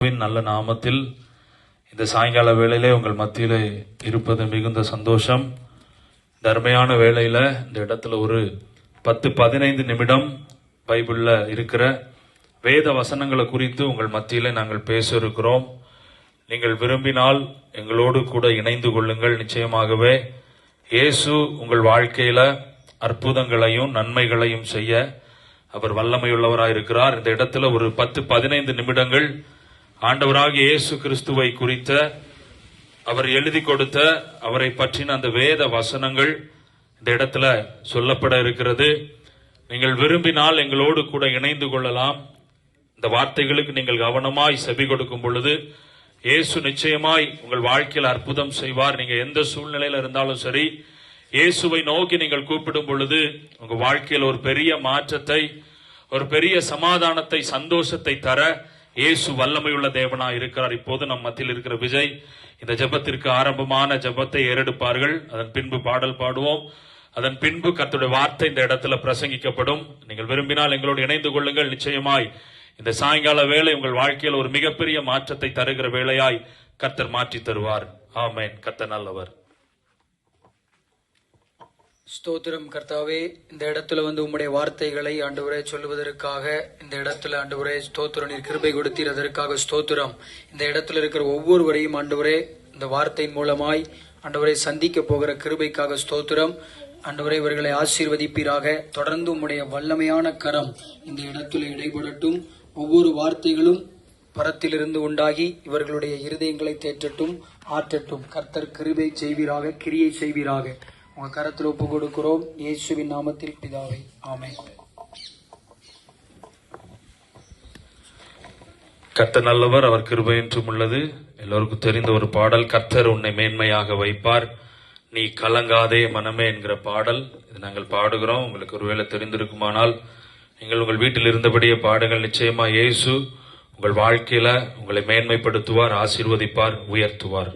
நல்ல நாமத்தில் இந்த சாயங்கால வேளையிலே உங்கள் மத்தியிலே இருப்பது மிகுந்த சந்தோஷம். இந்த அருமையான வேளையில இந்த இடத்துல ஒரு 10-15 நிமிடம் பைபிள்ல இருக்கிற வேத வசனங்களை குறித்து உங்கள் மத்தியிலே நாங்கள் பேச இருக்கிறோம். நீங்கள் விரும்பினால் எங்களோடு கூட இணைந்து கொள்ளுங்கள். நிச்சயமாகவே இயேசு உங்கள் வாழ்க்கையில அற்புதங்களையும் நன்மைகளையும் செய்ய அவர் வல்லமையுள்ளவராயிருக்கிறார். இந்த இடத்துல ஒரு 10-15 நிமிடங்கள் ஆண்டவராகிய இயேசு கிறிஸ்துவை குறித்த அவர் எழுதி கொடுத்த அவரை பற்றின அந்த வேத வசனங்கள் இந்த இடத்துல சொல்லப்பட இருக்கிறது. நீங்கள் விரும்பினால் எங்களோடு கூட இணைந்து கொள்ளலாம். இந்த வார்த்தைகளுக்கு நீங்கள் கவனமாய் செவி கொடுக்கும் பொழுது இயேசு நிச்சயமாய் உங்கள் வாழ்க்கையில் அற்புதம் செய்வார். நீங்க எந்த சூழ்நிலையில இருந்தாலும் சரி, இயேசுவை நோக்கி நீங்கள் கூப்பிடும் பொழுது உங்க வாழ்க்கையில் ஒரு பெரிய மாற்றத்தை, ஒரு பெரிய சமாதானத்தை, சந்தோஷத்தை தர இயேசு வல்லமையுள்ள தேவனாய் இருக்கிறார். இப்போது நம் மத்தியில் இருக்கிற விஜய் இந்த ஜெபத்திற்கு ஆரம்பமான ஜெபத்தை ஏறெடுப்பார்கள். அதன் பின்பு பாடல் பாடுவோம். அதன் பின்பு கர்த்தருடைய வார்த்தை இந்த இடத்துல பிரசங்கிக்கப்படும். நீங்கள் விரும்பினால் எங்களோடு இணைந்து கொள்ளுங்கள். நிச்சயமாய் இந்த சாயங்கால வேளை உங்கள் வாழ்க்கையில் ஒரு மிகப்பெரிய மாற்றத்தை தருகிற வேளையாய் கர்த்தர் மாற்றி தருவார். ஆமென். கர்த்தர் நல்லவர். ஸ்தோத்திரம் கர்த்தாவே, இந்த இடத்துல உம்முடைய வார்த்தைகளை ஆண்டவரே சொல்லுவதற்காக இந்த இடத்துல ஆண்டவரே ஸ்தோத்திரம், நீர் கிருபை கொடுத்தீர், அதற்காக ஸ்தோத்திரம். இந்த இடத்துல இருக்கிற ஒவ்வொருவரையும் ஆண்டவரே இந்த வார்த்தையின் மூலமாய் ஆண்டவரை சந்திக்க போகிற கிருபைக்காக ஸ்தோத்திரம். ஆண்டவரே இவர்களை ஆசீர்வதிப்பீராக. தொடர்ந்து உம்முடைய வல்லமையான கரம் இந்த இடத்துல இடைபடட்டும். ஒவ்வொரு வார்த்தைகளும் பரத்திலிருந்து உண்டாகி இவர்களுடைய இருதயங்களை தேற்றட்டும், ஆற்றட்டும். கர்த்தர் கிருபை செய்வீராக, கிரியை செய்வீராக. உங்க கரத்தில் ஒப்பு கொடுக்கிறோம், இயேசுவின் நாமத்தில் பிதாவே, ஆமென். கர்த்தர் நல்லவர், அவர் கிருபை என்றும் உள்ளது. எல்லோருக்கும் தெரிந்த ஒரு பாடல், கர்த்தர் உன்னை மேன்மையாக வைப்பார், நீ கலங்காதே மனமே என்கிற பாடல். இது நாங்கள் பாடுகிறோம். உங்களுக்கு ஒருவேளை தெரிந்திருக்குமானால் நீங்கள் உங்கள் வீட்டில் இருந்தபடியே பாடுங்கள். நிச்சயமா இயேசு உங்கள் வாழ்க்கையில உங்களை மேன்மைப்படுத்துவார், ஆசீர்வதிப்பார், உயர்த்துவார்.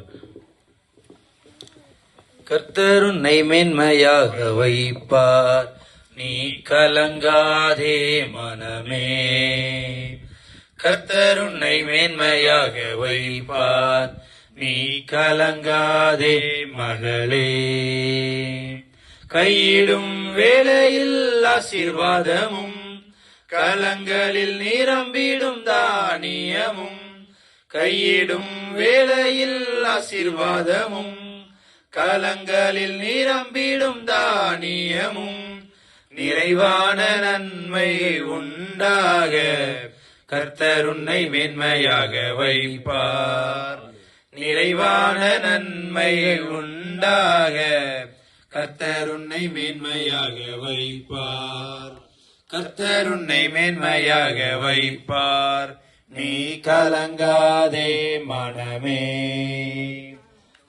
கர்த்தர் உன்னை மேன்மையாக வைப்பார், நீ கலங்காதே மனமே. கர்த்தர் உன்னை மேன்மையாக வைப்பார், நீ கலங்காதே மகளே. கையிடும் வேளையில் ஆசீர்வாதமும், கலங்களில் நிரம்பிடும் தானியமும். கையிடும் வேளையில் ஆசீர்வாதமும், கலங்களில் நிரம்பிடும் தானியமும். நிறைவான நன்மை உண்டாக கர்த்தர் உன்னை மேன்மையாக வைப்பார். நிறைவான நன்மை உண்டாக கர்த்தர் உன்னை மேன்மையாக வைப்பார். கர்த்தர் உன்னை மேன்மையாக வைப்பார், நீ கலங்காதே மனமே.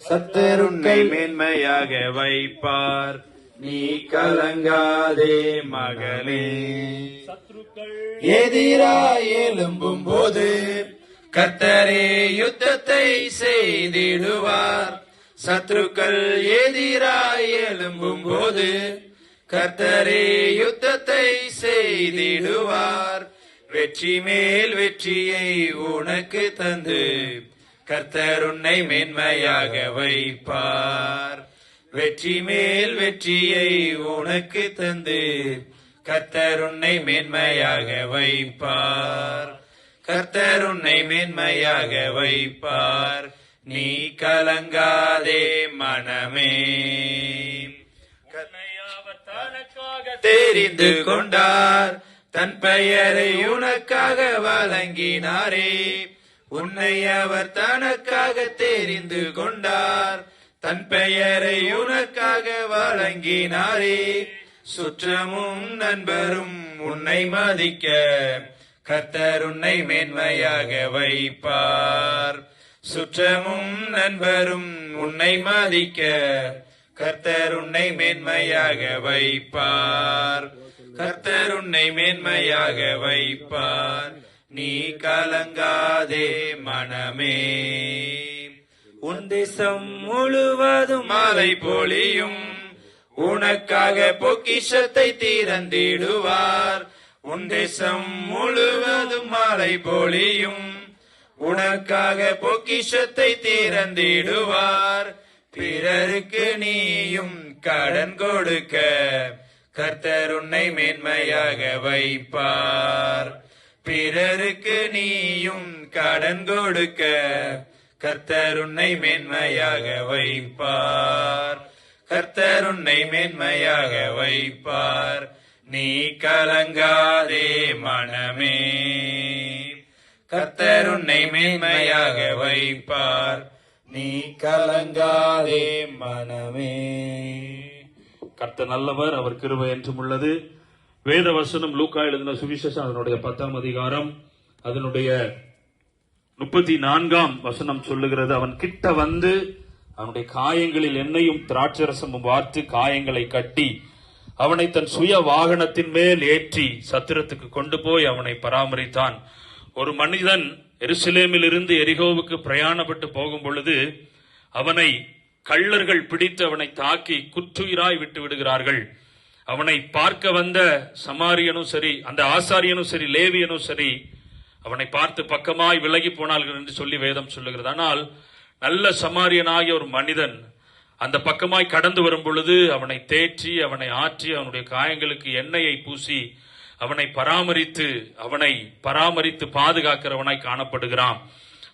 கர்த்தர் உன்னை மேன்மையாக வைப்பார், நீ கலங்காதே மகளே. எதிராய் எழும்பும் போது கர்த்தரே யுத்தத்தை செய்திடுவார். சத்துருக்கள் எதிராய் எழும்பும் போது கர்த்தரே யுத்தத்தை செய்திடுவார். வெற்றி மேல் வெற்றியை உனக்கு தந்து கர்த்தர் உன்னை மேன்மையாக வைப்பார். வெற்றி மேல் வெற்றியை உனக்கு தந்து கர்த்தர் உன்னை மேன்மையாக வைப்பார். கர்த்தர் உன்னை மேன்மையாக வைப்பார், நீ கலங்காதே மனமே. அவர் தனக்காக தெரிந்து கொண்டார், தன் பெயரை உனக்காக வழங்கினாரே. உன்னை அவர் தனக்காக தெரிந்து கொண்டார், தன் பெயரை உனக்காக வழங்கினாரே. சுற்றமும் நண்பரும் உன்னை மதிக்க கர்த்தர் உன்னை மேன்மையாக வைப்பார். சுற்றமும் நண்பரும் உன்னை மதிக்க கர்த்தர் உன்னை மேன்மையாக வைப்பார். கர்த்தர் உன்னை மேன்மையாக வைப்பார், நீ கலங்காதே மனமே. உன் தேசம் முழுவதும் மழை பொழியும், உனக்காக பொக்கிஷத்தை திறந்திடுவார். உன் தேசம் முழுவதும் மழை பொழியும், உனக்காக பொக்கிஷத்தை திறந்திடுவார். பிறருக்கு நீயும் கடன் கொடுக்க கர்த்தர் உன்னை மேன்மையாக வைப்பார். பிறருக்கு நீயும் கடன் கொடுக்க கர்த்தர் உன்னை மேன்மையாக வைப்பார். கர்த்தர் உன்னை மேன்மையாக வைப்பார். நீ கலங்காதே மனமே, கர்த்தர் உன்னை மேன்மையாக வைப்பார். நீ கலங்காதே மனமே. கர்த்தர் நல்லவர், அவர் கிருபை என்றும் உள்ளது. வேத வசனம் லூக்கா எழுதின சுவிசேஷம் அதனுடைய 10ஆம் அதிகாரம் அதனுடைய 34ஆம் வசனம் சொல்லுகிறது, அவன் கிட்ட வந்து அவனுடைய காயங்களில் எண்ணெயும் திராட்சரசமும் வார்த்து காயங்களை கட்டி அவனை தன் சுய வாகனத்தின் மேல் ஏற்றி சத்திரத்துக்கு கொண்டு போய் அவனை பராமரித்தான். ஒரு மனிதன் எருசலேமில் இருந்து எரிகோவுக்கு பிரயாணப்பட்டு போகும் பொழுது அவனை கள்ளர்கள் பிடித்து அவனை தாக்கி குற்றுயிராய் விட்டு விடுகிறார்கள். அவனை பார்க்க வந்த சமாரியனும் சரி, அந்த ஆசாரியனும் சரி, லேவியனும் சரி, அவனை பார்த்து பக்கமாய் விலகி போனார்கள் என்று சொல்லி வேதம் சொல்லுகிறது. ஆனால் நல்ல சமாரியனாகிய ஒரு மனிதன் அந்த பக்கமாய் கடந்து வரும் பொழுது அவனை தேற்றி அவனை ஆற்றி அவனுடைய காயங்களுக்கு எண்ணெயை பூசி அவனை பராமரித்து பாதுகாக்கிறவனாய் காணப்படுகிறான்.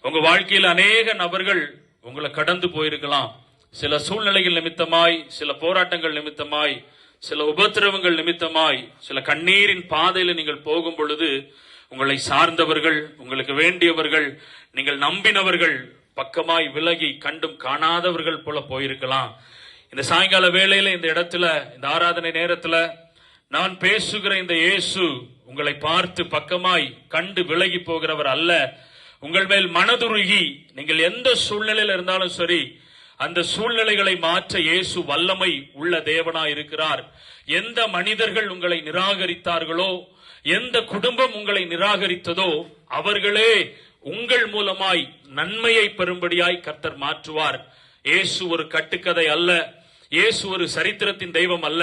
உங்க வாழ்க்கையில் அநேக நபர்கள் உங்களை கடந்து போயிருக்கலாம். சில சூழ்நிலைகள் நிமித்தமாய், சில போராட்டங்கள் நிமித்தமாய், சில உபத்திரவங்கள் நிமித்தமாய், சில கண்ணீரின் பாதையில நீங்கள் போகும் பொழுது உங்களை சார்ந்தவர்கள், உங்களுக்கு வேண்டியவர்கள், நீங்கள் நம்பினவர்கள் பக்கமாய் விலகி கண்டும் காணாதவர்கள் போல போயிருக்கலாம். இந்த சாயங்கால வேளையில இந்த இடத்துல, இந்த ஆராதனை நேரத்துல நான் பேசுகிற இந்த இயேசு உங்களை பார்த்து பக்கமாய் கண்டு விலகி போகிறவர் அல்ல. உங்கள் மேல் மனதுருகி நீங்கள் எந்த சூழ்நிலையில் இருந்தாலும் சரி, அந்த சூழ்நிலைகளை மாற்ற இயேசு வல்லமை உள்ள தேவனாய் இருக்கிறார். எந்த மனிதர்கள் உங்களை நிராகரித்தார்களோ, எந்த குடும்பம் உங்களை நிராகரித்ததோ, அவர்களே உங்கள் மூலமாய் நன்மையை பெறும்படியாய் கர்த்தர் மாற்றுவார். இயேசு ஒரு கட்டுக்கதை அல்ல, இயேசு ஒரு சரித்திரத்தின் தெய்வம் அல்ல.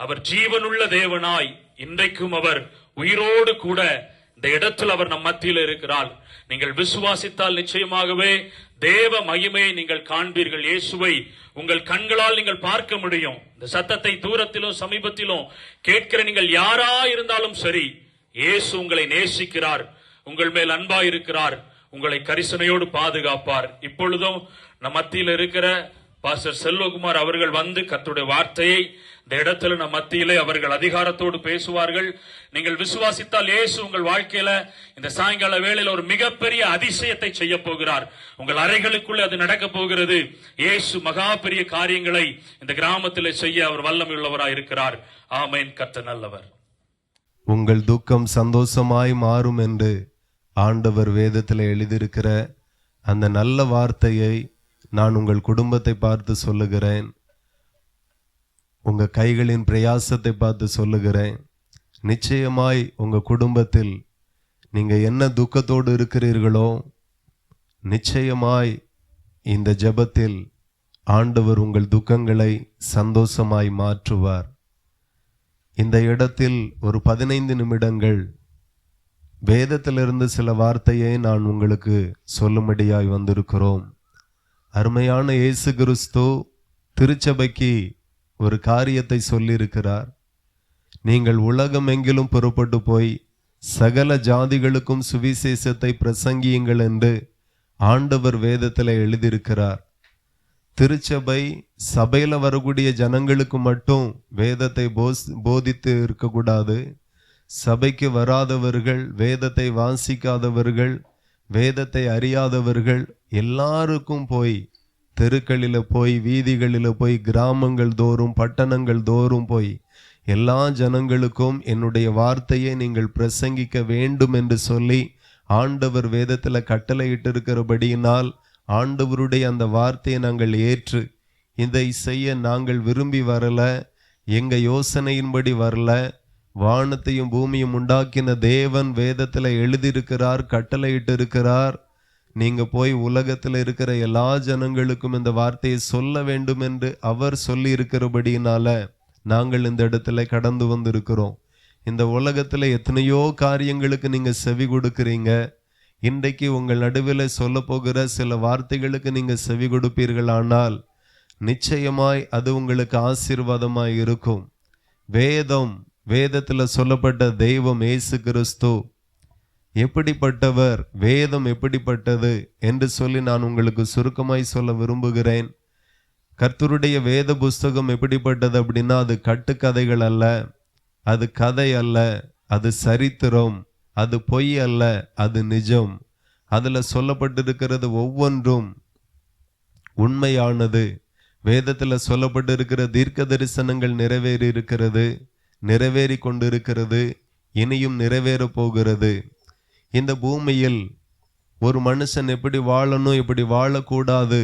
அவர் ஜீவனுள்ள தேவனாய் இன்றைக்கும் அவர் உயிரோடு கூட இந்த இடத்தில் அவர் நம் மத்தியில் இருக்கிறார். நீங்கள் விசுவாசித்தால் நிச்சயமாகவே தேவ மகிமையை நீங்கள் காண்பீர்கள். இயேசுவை உங்கள் கண்களால் நீங்கள் பார்க்க முடியும். இந்த சத்தத்தை தூரத்திலும் சமீபத்திலும் கேட்கிற நீங்கள் யாரா இருந்தாலும் சரி, இயேசு உங்களை நேசிக்கிறார், உங்கள் மேல் அன்பாய் இருக்கிறார், உங்களை கரிசனையோடு பாதுகாப்பார். இப்பொழுதும் நம் மத்தியில் இருக்கிற பாஸ்டர் செல்வகுமார் அவர்கள் வந்து கர்த்தருடைய வார்த்தையை இந்த இடத்துல நம் மத்தியிலே அவர்கள் அதிகாரத்தோடு பேசுவார்கள். நீங்கள் விசுவாசித்தால் இயேசு உங்கள் வாழ்க்கையில இந்த சாயங்கால வேளையில ஒரு மிகப்பெரிய அதிசயத்தை செய்ய போகிறார். உங்கள் அறைகளுக்குள்ளே அது நடக்க போகிறது. இயேசு மகா பெரிய காரியங்களை இந்த கிராமத்திலே செய்ய அவர் வல்லமை உள்ளவராய் இருக்கிறார். ஆமென். கர்த்தர் நல்லவர். உங்கள் துக்கம் சந்தோஷமாய் மாறும் என்று ஆண்டவர் வேதத்தில் எழுதியிருக்கிற அந்த நல்ல வார்த்தையை நான் உங்கள் குடும்பத்தை பார்த்து சொல்லுகிறேன். உங்க கைகளின் பிரயாசத்தை பார்த்து சொல்லுகிறேன். நிச்சயமாய் உங்க குடும்பத்தில் நீங்க என்ன துக்கத்தோடு இருக்கிறீர்களோ, நிச்சயமாய் இந்த ஜெபத்தில் ஆண்டவர் உங்கள் துக்கங்களை சந்தோஷமாய் மாற்றுவார். இந்த இடத்தில் ஒரு 15 நிமிடங்கள் வேதத்திலிருந்து சில வார்த்தையை நான் உங்களுக்கு சொல்லும்படியாய் வந்திருக்கிறோம். அருமையான இயேசு கிறிஸ்து திருச்சபைக்கு ஒரு காரியத்தை சொல்லியிருக்கிறார். நீங்கள் உலகம் எங்கிலும் புறப்பட்டு போய் சகல ஜாதிகளுக்கும் சுவிசேஷத்தை பிரசங்கியுங்கள் என்று ஆண்டவர் வேதத்தில் எழுதியிருக்கிறார். திருச்சபை சபையில வரக்கூடிய ஜனங்களுக்கு மட்டும் வேதத்தை போதித்து இருக்கக்கூடாது. சபைக்கு வராதவர்கள், வேதத்தை வாசிக்காதவர்கள், வேதத்தை அறியாதவர்கள் எல்லாருக்கும் போய் தெருக்களில் போய், வீதிகளில் போய், கிராமங்கள் தோறும், பட்டணங்கள் தோறும் போய் எல்லா ஜனங்களுக்கும் என்னுடைய வார்த்தையை நீங்கள் பிரசங்கிக்க வேண்டும் என்று சொல்லி ஆண்டவர் வேதத்தில் கட்டளையிட்டு இருக்கிறபடியினால் ஆண்டவருடைய அந்த வார்த்தையை நாங்கள் ஏற்று இதை செய்ய நாங்கள் விரும்பி வரல, எங்க யோசனையின்படி வரல. வானத்தையும் பூமியும் உண்டாக்கின தேவன் வேதத்தில் எழுதியிருக்கிறார், கட்டளையிட்டு இருக்கிறார். நீங்க போய் உலகத்தில் இருக்கிற எல்லா ஜனங்களுக்கும் இந்த வார்த்தையை சொல்ல வேண்டும் என்று அவர் சொல்லி இருக்கிறபடினால நாங்கள் இந்த இடத்துல கடந்து வந்திருக்கிறோம். இந்த உலகத்துல எத்தனையோ காரியங்களுக்கு நீங்க செவி கொடுக்கிறீங்க, இன்றைக்கு உங்கள் நடுவில் சொல்ல போகிற சில வார்த்தைகளுக்கு நீங்க செவி கொடுப்பீர்களானால் நிச்சயமாய் அது உங்களுக்கு ஆசீர்வாதமாய் இருக்கும். வேதத்துல சொல்லப்பட்ட தெய்வம் இயேசு கிறிஸ்து எப்படிப்பட்டவர், வேதம் எப்படிப்பட்டது என்று சொல்லி நான் உங்களுக்கு சுருக்கமாய் சொல்ல விரும்புகிறேன். கர்த்தருடைய வேத புஸ்தகம் எப்படிப்பட்டது அப்படின்னா, அது கட்டுக்கதைகள் அல்ல, அது கதை அல்ல, அது சரித்திரம், அது பொய் அல்ல, அது நிஜம். அதுல சொல்லப்பட்டிருக்கிறது ஒவ்வொன்றும் உண்மையானது. வேதத்துல சொல்லப்பட்டிருக்கிற தீர்க்க தரிசனங்கள் நிறைவேறி இருக்கிறது, நிறைவேறி கொண்டிருக்கிறது, இனியும் நிறைவேற போகிறது. இந்த பூமியில் ஒரு மனுஷன் எப்படி வாழணும், எப்படி வாழக்கூடாது,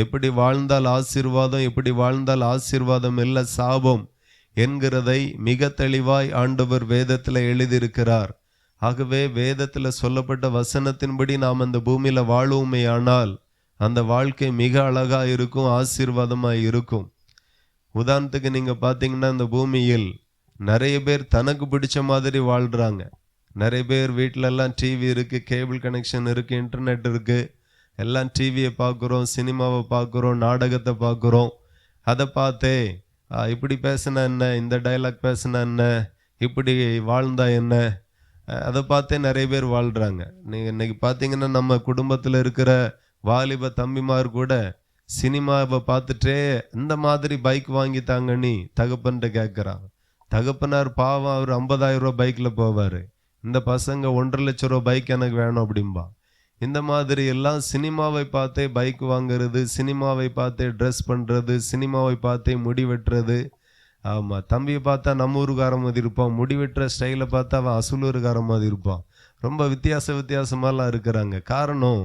எப்படி வாழ்ந்தால் ஆசீர்வாதம், எப்படி வாழ்ந்தால் ஆசீர்வாதம் இல்ல சாபம் என்கிறதை மிக தெளிவாய் ஆண்டவர் வேதத்தில் எழுதியிருக்கிறார். ஆகவே வேதத்தில் சொல்லப்பட்ட வசனத்தின்படி நாம் அந்த பூமியில வாழுவோமே ஆனால் அந்த வாழ்க்கை மிக அழகா இருக்கும், ஆசீர்வாதமாய் இருக்கும். உதாரணத்துக்கு நீங்க பாத்தீங்கன்னா, இந்த பூமியில் நிறைய பேர் தனக்கு பிடிச்ச மாதிரி வாழ்றாங்க. நிறைய பேர் வீட்டில எல்லாம் டிவி இருக்கு, கேபிள் கனெக்ஷன் இருக்கு, இன்டர்நெட் இருக்கு, எல்லாம் டிவியை பார்க்குறோம், சினிமாவை பார்க்குறோம், நாடகத்தை பார்க்குறோம். அதை பார்த்தே இப்படி பேசினா என்ன, இந்த டைலாக் பேசினா என்ன, இப்படி வாழ்ந்தா என்ன, அதை பார்த்தே நிறைய பேர் வாழ்கிறாங்க. நீங்கள் இன்னைக்கு பார்த்தீங்கன்னா நம்ம குடும்பத்தில் இருக்கிற வாலிப தம்பிமார் கூட சினிமாவை பார்த்துட்டே இந்த மாதிரி பைக் வாங்கித்தாங்க நீ தகப்பன்ட்ட கேட்குறான். தகப்பனார் பாவம், அவர் 50,000 ரூபா பைக்கில் போவார். இந்த பசங்க 1.5 லட்சம் ரூபா பைக் எனக்கு வேணும் அப்படின்பா. இந்த மாதிரி எல்லாம் சினிமாவை பார்த்தே பைக் வாங்குறது, சினிமாவை பார்த்தே ட்ரெஸ் பண்ணுறது, சினிமாவை பார்த்தே முடி வெட்டுறது. ஆமாம், தம்பியை பார்த்தா நம்ம ஊருக்கார மாதிரி இருப்பான், முடி வெட்டுற ஸ்டைலை பார்த்தா அவன் அசூலூருக்கார மாதிரி இருப்பான். ரொம்ப வித்தியாசமாலாம் இருக்கிறாங்க. காரணம்,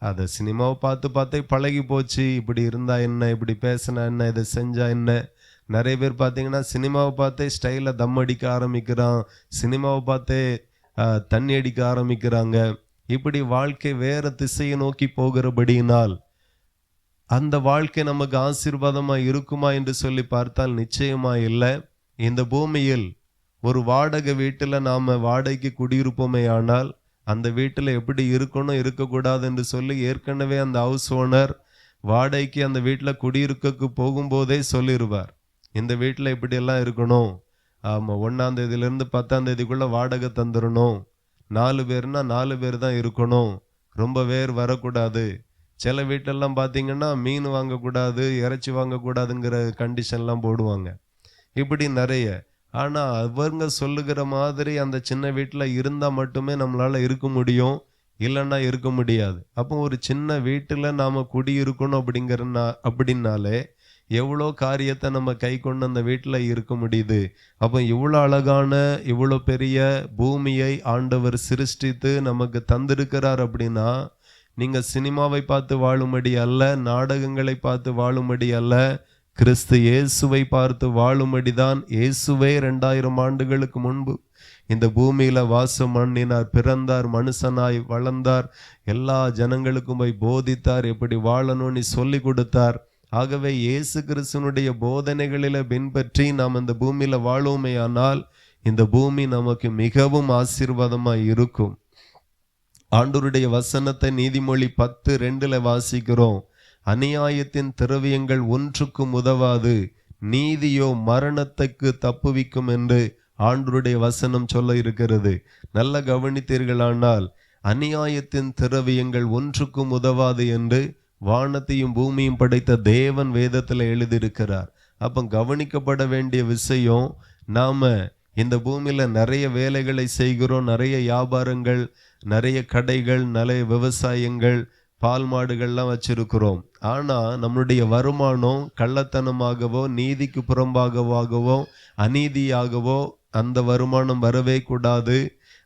அதை சினிமாவை பார்த்தே பழகி போச்சு. இப்படி இருந்தா என்ன, இப்படி பேசினா என்ன, இதை செஞ்சா என்ன. நிறைய பேர் பார்த்தீங்கன்னா சினிமாவை பார்த்தே ஸ்டைலில் தம் அடிக்க ஆரம்பிக்கிறான், சினிமாவை பார்த்தே தண்ணி அடிக்க ஆரம்பிக்கிறாங்க. இப்படி வாழ்க்கை வேற திசையை நோக்கி போகிறபடியினால் அந்த வாழ்க்கை நமக்கு ஆசீர்வாதமா இருக்குமா என்று சொல்லி பார்த்தால் நிச்சயமா இல்லை. இந்த பூமியில் ஒரு வாடகை வீட்டில் நாம வாடகைக்கு குடியிருப்போமே ஆனால் அந்த வீட்டில் எப்படி இருக்கணும், இருக்கக்கூடாது என்று சொல்லி ஏற்கனவே அந்த ஹவுஸ் ஓனர் வாடகைக்கு அந்த வீட்டில் குடியிருக்க போகும்போதே சொல்லிடுவார், இந்த வீட்டில் இப்படியெல்லாம் இருக்கணும், ஆமாம் 1ஆம் தேதியிலேருந்து 10ஆம் தேதிக்குள்ள வாடகை தந்துடணும், 4 பேர்னா 4 பேர் தான் இருக்கணும், ரொம்ப பேர் வரக்கூடாது. சில வீட்டெல்லாம் பார்த்தீங்கன்னா மீன் வாங்கக்கூடாது, இறைச்சி வாங்கக்கூடாதுங்கிற கண்டிஷன்லாம் போடுவாங்க. இப்படி நிறைய. ஆனால் அவங்க சொல்லுகிற மாதிரி அந்த சின்ன வீட்டில் இருந்தால் மட்டுமே நம்மளால் இருக்க முடியும், இல்லைன்னா இருக்க முடியாது. அப்போ ஒரு சின்ன வீட்டில் நாம் குடியிருக்கணும் அப்படின்னாலே எவ்வளோ காரியத்தை நம்ம கை கொண்டு அந்த வீட்டில் இருக்க முடியுது. அப்போ இவ்வளோ அழகான, இவ்வளோ பெரிய பூமியை ஆண்டவர் சிருஷ்டித்து நமக்கு தந்திருக்கிறார் அப்படின்னா, நீங்கள் சினிமாவை பார்த்து வாழும்படி அல்ல, நாடகங்களை பார்த்து வாழும்படி அல்ல, கிறிஸ்து இயேசுவை பார்த்து வாழும்படிதான். இயேசுவே 2000 ஆண்டுகளுக்கு முன்பு இந்த பூமியில வாசம் பண்ணினார், பிறந்தார், மனுஷனாய் வளர்ந்தார், எல்லா ஜனங்களுக்கும் போய் போதித்தார், எப்படி வாழணும்னு சொல்லி கொடுத்தார். ஆகவே இயேசு கிறிஸ்துனுடைய போதனைகளில பின்பற்றி நாம் இந்த பூமியில வாழுவோமே ஆனால் இந்த பூமி நமக்கு மிகவும் ஆசீர்வாதமாய் இருக்கும். ஆண்டவருடைய வசனத்தை நீதிமொழி 10:2 வாசிக்கிறோம். அநியாயத்தின் திரவியங்கள் ஒன்றுக்கும் உதவாது, நீதியோ மரணத்துக்கு தப்புவிக்கும் என்று ஆண்டவருடைய வசனம் சொல்ல இருக்கிறது. நல்ல கவனித்தீர்களானால் அநியாயத்தின் திரவியங்கள் ஒன்றுக்கும் உதவாது என்று வானத்தையும் பூமியும் படைத்த தேவன் வேதத்தில் எழுதியிருக்கிறார். அப்போ கவனிக்கப்பட வேண்டிய விஷயம், நாம இந்த பூமியில நிறைய வேலைகளை செய்கிறோம், நிறைய வியாபாரங்கள், நிறைய கடைகள், நிறைய விவசாயங்கள், பால் மாடுகள்லாம் வச்சிருக்கிறோம். ஆனா நம்மளுடைய வருமானம் கள்ளத்தனமாகவோ, நீதிக்கு புறம்பாகவோ, அநீதியாகவோ அந்த வருமானம் வரவே கூடாது.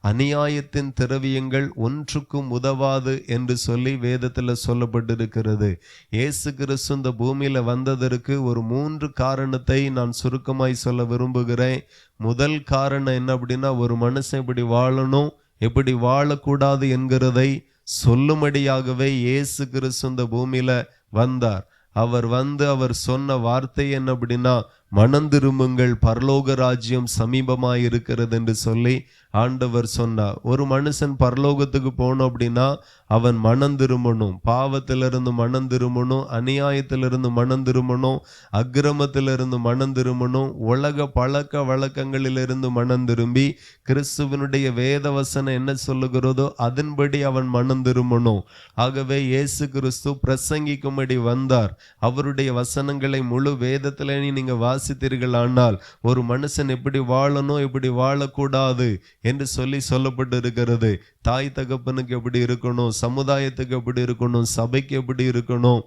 அநியாயத்தின் திரவியங்கள் ஒன்றுக்கும் உதவாது என்று சொல்லி வேதத்தில் சொல்லப்பட்டிருக்கிறது. இயேசு கிறிஸ்து இந்த பூமியில வந்ததற்கு ஒரு 3 காரணத்தை நான் சுருக்கமாய் சொல்ல விரும்புகிறேன். முதல் காரணம் என்ன அப்படின்னா, ஒரு மனுஷன் எப்படி வாழணும், எப்படி வாழக்கூடாது என்கிறதை சொல்லும்படியாகவே இயேசு கிறிஸ்து இந்த பூமியில வந்தார். அவர் சொன்ன வார்த்தை என்ன அப்படின்னா, மனம் திரும்புங்கள், பரலோக ராஜ்யம் சமீபமாய் இருக்கிறது என்று சொல்லி ஆண்டவர் சொன்னார். ஒரு மனுஷன் பரலோகத்துக்கு போகணும் அப்படின்னா அவன் மனம் திரும்பணும், பாவத்திலிருந்து மனம் திரும்பணும், அநியாயத்திலிருந்து மனம் திரும்பணும், அக்கிரமத்திலிருந்து மனம் திரும்பணும், உலக பழக்க வழக்கங்களிலிருந்து மனம் திரும்பி கிறிஸ்துவனுடைய வேத வசனம் என்ன சொல்லுகிறதோ அதன்படி அவன் மனம் திரும்பணும். ஆகவே இயேசு கிறிஸ்து பிரசங்கிக்கும்படி வந்தார். அவருடைய வசனங்களை முழு வேதத்திலே நீங்க வாசித்தீர்கள் ஆனால் ஒரு மனுஷன் எப்படி வாழணும், எப்படி வாழக்கூடாது என்று சொல்லப்பட்டு இருக்கிறது. தாய் தகப்பனுக்கு எப்படி இருக்கணும், சமுதாயத்துக்கு எப்படி இருக்கணும், சபைக்கு எப்படி இருக்கணும்,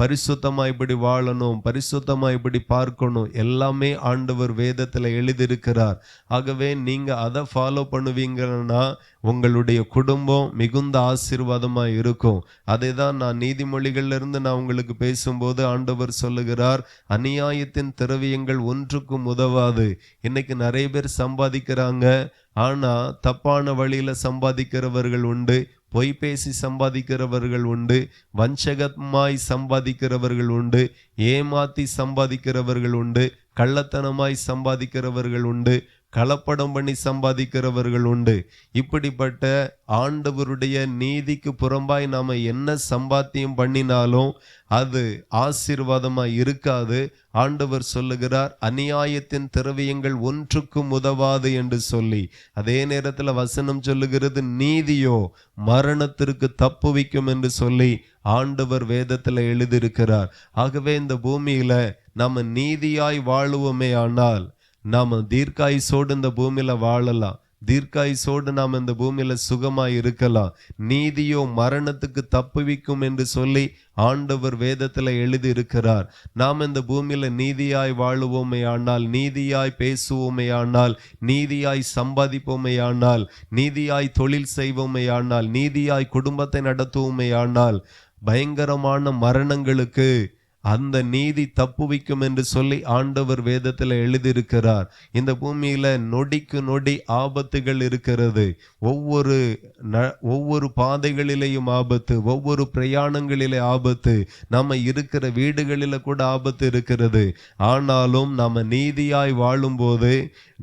பரிசுத்தமா இப்படி வாழணும், பரிசுத்தமா இப்படி பார்க்கணும், எல்லாமே ஆண்டவர் வேதத்துல எழுதியிருக்கிறார். ஆகவே நீங்க அதை ஃபாலோ பண்ணுவீங்கன்னா உங்களுடைய குடும்பம் மிகுந்த ஆசீர்வாதமா இருக்கும். அதை தான் நான் நீதிமொழிகள்ல இருந்து நான் உங்களுக்கு பேசும்போது ஆண்டவர் சொல்லுகிறார், அநியாயத்தின் திரவியங்கள் ஒன்றுக்கும் உதவாது. இன்னைக்கு நிறைய பேர் சம்பாதிக்கிறாங்க, ஆனா தப்பான வழியில சம்பாதிக்கிறவர்கள் உண்டு, பொய் பேசி சம்பாதிக்கிறவர்கள் உண்டு, வஞ்சகமாய் சம்பாதிக்கிறவர்கள் உண்டு, ஏமாத்தி சம்பாதிக்கிறவர்கள் உண்டு, கள்ளத்தனமாய் சம்பாதிக்கிறவர்கள் உண்டு, கலப்படம் பண்ணி சம்பாதிக்கிறவர்கள் உண்டு. இப்படிப்பட்ட ஆண்டவருடைய நீதிக்கு புறம்பாய் நாம என்ன சம்பாத்தியம் பண்ணினாலும் அது ஆசீர்வாதமா இருக்காது. ஆண்டவர் சொல்லுகிறார், அநியாயத்தின் திரவியங்கள் ஒன்றுக்கும் உதவாது என்று சொல்லி. அதே நேரத்தில் வசனம் சொல்லுகிறது, நீதியோ மரணத்திற்கு தப்புவிக்கும் என்று சொல்லி ஆண்டவர் வேதத்துல எழுதியிருக்கிறார். ஆகவே இந்த பூமியில நம்ம நீதியாய் வாழுவோமே ஆனால் நாம தீர்க்காயுசோடு இந்த பூமியில வாழலாம், தீர்க்காயுசோடு நாம் இந்த பூமியில சுகமாய் இருக்கலாம். நீதியோ மரணத்துக்கு தப்புவிக்கும் என்று சொல்லி ஆண்டவர் வேதத்துல எழுதி இருக்கிறார். நாம் இந்த பூமியில நீதியாய் வாழுவோமே ஆனால், நீதியாய் பேசுவோமே ஆனால், நீதியாய் சம்பாதிப்போமே ஆனால், நீதியாய் தொழில் செய்வோமே ஆனால், நீதியாய் குடும்பத்தை நடத்துவோமே ஆனால் பயங்கரமான மரணங்களுக்கு அந்த நீதி தப்புவிக்கும் என்று சொல்லி ஆண்டவர் வேதத்தில் எழுதியிருக்கிறார். இந்த பூமியில நொடிக்கு நொடி ஆபத்துகள் இருக்கிறது. ஒவ்வொரு பாதைகளிலேயும் ஆபத்து, ஒவ்வொரு பிரயாணங்களிலே ஆபத்து, நம்ம இருக்கிற வீடுகளில கூட ஆபத்து இருக்கிறது. ஆனாலும் நம்ம நீதியாய் வாழும்போது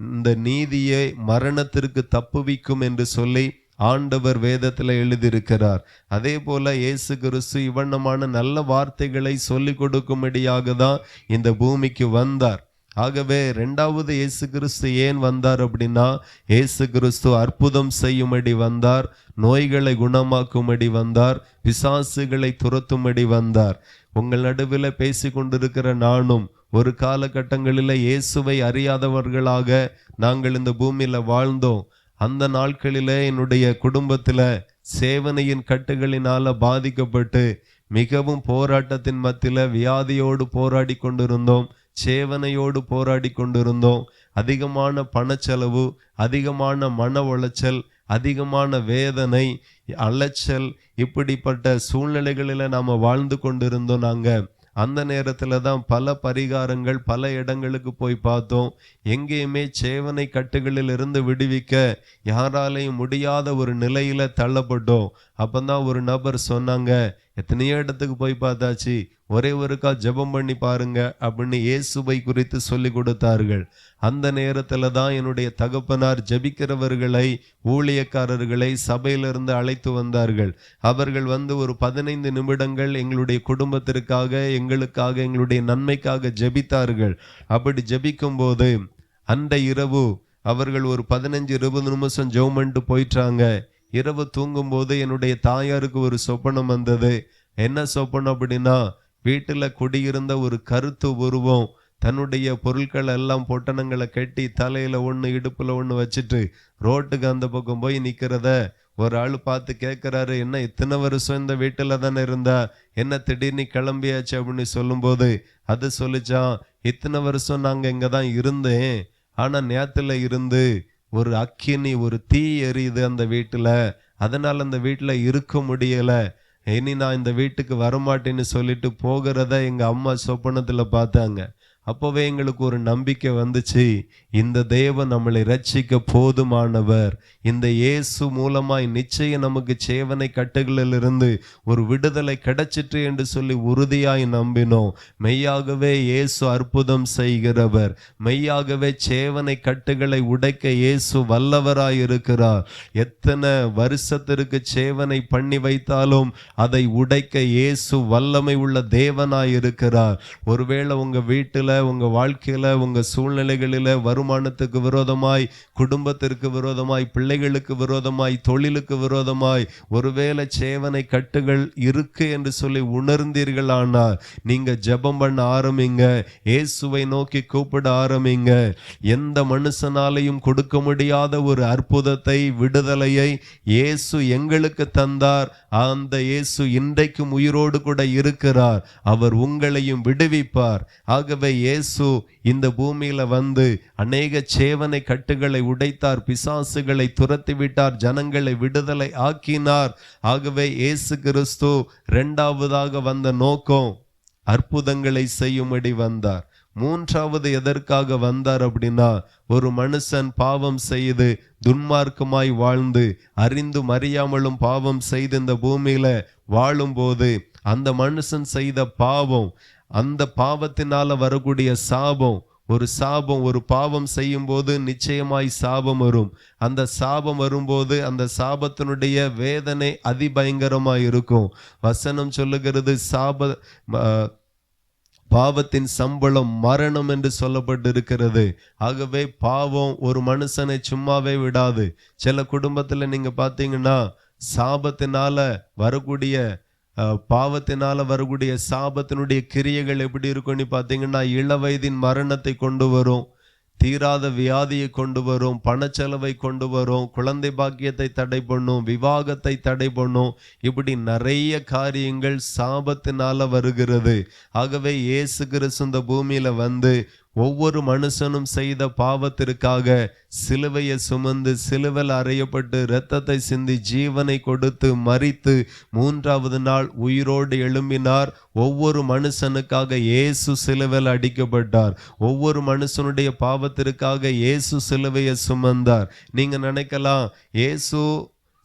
இந்த நீதியை மரணத்திற்கு தப்புவிக்கும் என்று சொல்லி ஆண்டவர் வேதத்தில் எழுதியிருக்கிறார். அதே போல இயேசு கிறிஸ்து இவ்வண்ணமான நல்ல வார்த்தைகளை சொல்லிக் கொடுக்கும்படியாக தான் இந்த பூமிக்கு வந்தார். ஆகவே இரண்டாவது இயேசு கிறிஸ்து ஏன் வந்தார் அப்படின்னா, இயேசு கிறிஸ்து அற்புதம் செய்யும்படி வந்தார், நோய்களை குணமாக்கும்படி வந்தார், பிசாசுகளை துரத்தும்படி வந்தார். உங்கள் நடுவில் பேசி கொண்டிருக்கிற நானும் ஒரு காலகட்டங்களில் இயேசுவை அறியாதவர்களாக நாங்கள் இந்த பூமியில வாழ்ந்தோம். அந்த நாட்களிலே என்னுடைய குடும்பத்துல சேவனையின் கட்டுகளினால பாதிக்கப்பட்டு மிகவும் போராட்டத்தின் மத்தியில வியாதியோடு போராடி கொண்டிருந்தோம், சேவனையோடு போராடி கொண்டிருந்தோம். அதிகமான பணச்செலவு, அதிகமான மன உளைச்சல், அதிகமான வேதனை, அலைச்சல், இப்படிப்பட்ட சூழ்நிலைகளில நாம வாழ்ந்து கொண்டிருந்தோம். நாங்க அந்த நேரத்துல தான் பல பரிகாரங்கள் பல இடங்களுக்கு போய் பார்த்தோம். எங்கேயுமே சேவனை கட்டுகளில் இருந்து விடுவிக்க யாராலையும் முடியாத ஒரு நிலையில தள்ளப்பட்டோம். அப்பதான் ஒரு நபர் சொன்னாங்க, எத்தனையோ இடத்துக்கு போய் பார்த்தாச்சு, ஒரே ஒருக்கா ஜெபம் பண்ணி பாருங்க அப்படின்னு இயேசுவை குறித்து சொல்லி கொடுத்தார்கள். அந்த நேரத்துல தான் என்னுடைய தகப்பனார் ஜெபிக்கிறவர்களை, ஊழியக்காரர்களை சபையிலிருந்து அழைத்து வந்தார்கள். அவர்கள் வந்து ஒரு 15 நிமிடங்கள் எங்களுடைய குடும்பத்திற்காக, எங்களுக்காக, எங்களுடைய நன்மைக்காக ஜெபித்தார்கள். அப்படி ஜெபிக்கும் போது அந்த இரவு அவர்கள் ஒரு 15-20 நிமிஷம் ஜெபம் பண்ணிட்டு போயிட்டாங்க. இரவு தூங்கும் போது என்னுடைய தாயாருக்கு ஒரு சொப்பனம் வந்தது. என்ன சொப்பனம் அப்படின்னா, வீட்டுல குடியிருந்த ஒரு கருத்து உருவம் தன்னுடைய பொருட்கள் எல்லாம் பொட்டணங்களை கட்டி தலையில ஒண்ணு இடுப்புல ஒண்ணு வச்சுட்டு ரோட்டுக்கு அந்த பக்கம் போய் நிக்கிறத ஒரு ஆள் பார்த்து கேட்கிறாரு, என்ன இத்தனை வருஷம் இந்த வீட்டுல தானே இருந்தா, என்ன திடீர்னு கிளம்பியாச்சு அப்படின்னு சொல்லும்போது அது சொல்லிச்சான், இத்தனை வருஷம் நாங்க இங்கதான் இருந்தேன், ஆனா நேத்துல இருந்து ஒரு அக்கினி, ஒரு தீ எரியுது அந்த வீட்டுல, அதனால அந்த வீட்டுல இருக்க முடியல, இனி நான் இந்த வீட்டுக்கு வரமாட்டேன்னு சொல்லிட்டு போகிறத எங்க அம்மா சொப்பனத்துல பார்த்தாங்க. அப்போவே எங்களுக்கு ஒரு நம்பிக்கை வந்துச்சு, இந்த தேவன் நம்மளை ரட்சிக்க போதுமானவர், இந்த இயேசு மூலமாய் நிச்சயம் நமக்கு சேவனை கட்டுகளிலிருந்து ஒரு விடுதலை கிடைச்சிட்டு என்று சொல்லி உறுதியாய் நம்பினோம். மெய்யாகவே இயேசு அற்புதம் செய்கிறவர், மெய்யாகவே சேவனை கட்டுகளை உடைக்க இயேசு வல்லவராய் இருக்கிறார். எத்தனை வருஷத்திற்கு சேவனை பண்ணி வைத்தாலும் அதை உடைக்க இயேசு வல்லமை உள்ள தேவனாய் இருக்கிறார். ஒருவேளை உங்க வீட்டில், உங்க வாழ்க்கையில, உங்க சூழ்நிலைகளில வருமானத்துக்கு விரோதமாய், குடும்பத்திற்கு விரோதமாய், பிள்ளைகளுக்கு விரோதமாய், தொழிலுக்கு விரோதமாய் ஒருவேளை சேவனை கட்டுகள் இருக்கு என்று சொல்லி உணர்ந்தீர்களானால் நீங்க ஜெபம் பண்ண ஆரம்பிங்க, இயேசுவை நோக்கி கூப்பிட ஆரம்பிங்க. எந்த மனுஷனாலையும் கொடுக்க முடியாத ஒரு அற்புதத்தை, விடுதலையை இயேசு எங்களுக்கு தந்தார். அந்த இயேசு இன்றைக்கும் உயிரோடு கூட இருக்கிறார். அவர் உங்களையும் விடுவிப்பார். ஆகவே இயேசு இந்த பூமியில வந்து அநேக சேவனை கட்டுகளை உடைத்தார், பிசாசுகளை துரத்திவிட்டார், ஜனங்களை விடுதலை ஆக்கினார். ஆகவே இயேசு கிறிஸ்து இரண்டாவதாக வந்த நோக்கம் அற்புதங்களை செய்யும்படி வந்தார். மூன்றாவது எதற்காக வந்தார் அப்படின்னா, ஒரு மனுஷன் பாவம் செய்து துன்மார்க்கமாய் வாழ்ந்து அறிந்தும் அறியாமலும் பாவம் செய்து இந்த பூமியில வாழும்போது அந்த மனுஷன் செய்த பாவம், அந்த பாவத்தினால வரக்கூடிய சாபம், ஒரு சாபம், ஒரு பாவம் செய்யும் போது நிச்சயமாய் சாபம் வரும். அந்த சாபம் வரும்போது அந்த சாபத்தினுடைய வேதனை அதிபயங்கரமாய் இருக்கும். வசனம் சொல்லுகிறது, பாவத்தின் சம்பளம் மரணம் என்று சொல்லப்பட்டிருக்கிறது. ஆகவே பாவம் ஒரு மனுஷனை சும்மாவே விடாது. சில குடும்பத்துல நீங்க பாத்தீங்கன்னா சாபத்தினால வரக்கூடிய பாவத்தினால வரக்கூடிய சாபத்தினுடைய கிரியைகள் எப்படி இருக்கும்னு பாத்தீங்கன்னா, இளவயதின் மரணத்தை கொண்டு வரும், தீராத வியாதியை கொண்டு வரும், பணச்செலவை கொண்டு வரும், குழந்தை பாக்கியத்தை தடை பண்ணும், விவாகத்தை தடை பண்ணும். இப்படி நிறைய காரியங்கள் சாபத்தினால வருகிறது. ஆகவே இயேசு கிறிஸ்து இந்த பூமியில வந்து ஒவ்வொரு மனுஷனும் செய்த பாவத்திற்காக சிலுவையை சுமந்து, சிலுவையில் அறையப்பட்டு, இரத்தத்தை சிந்தி, ஜீவனை கொடுத்து, மரித்து, மூன்றாவது நாள் உயிரோடு எழும்பினார். ஒவ்வொரு மனுஷனுக்காக இயேசு சிலுவையில் அடிக்கப்பட்டார். ஒவ்வொரு மனுஷனுடைய பாவத்திற்காக இயேசு சிலுவையை சுமந்தார். நீங்க நினைக்கலாம், இயேசு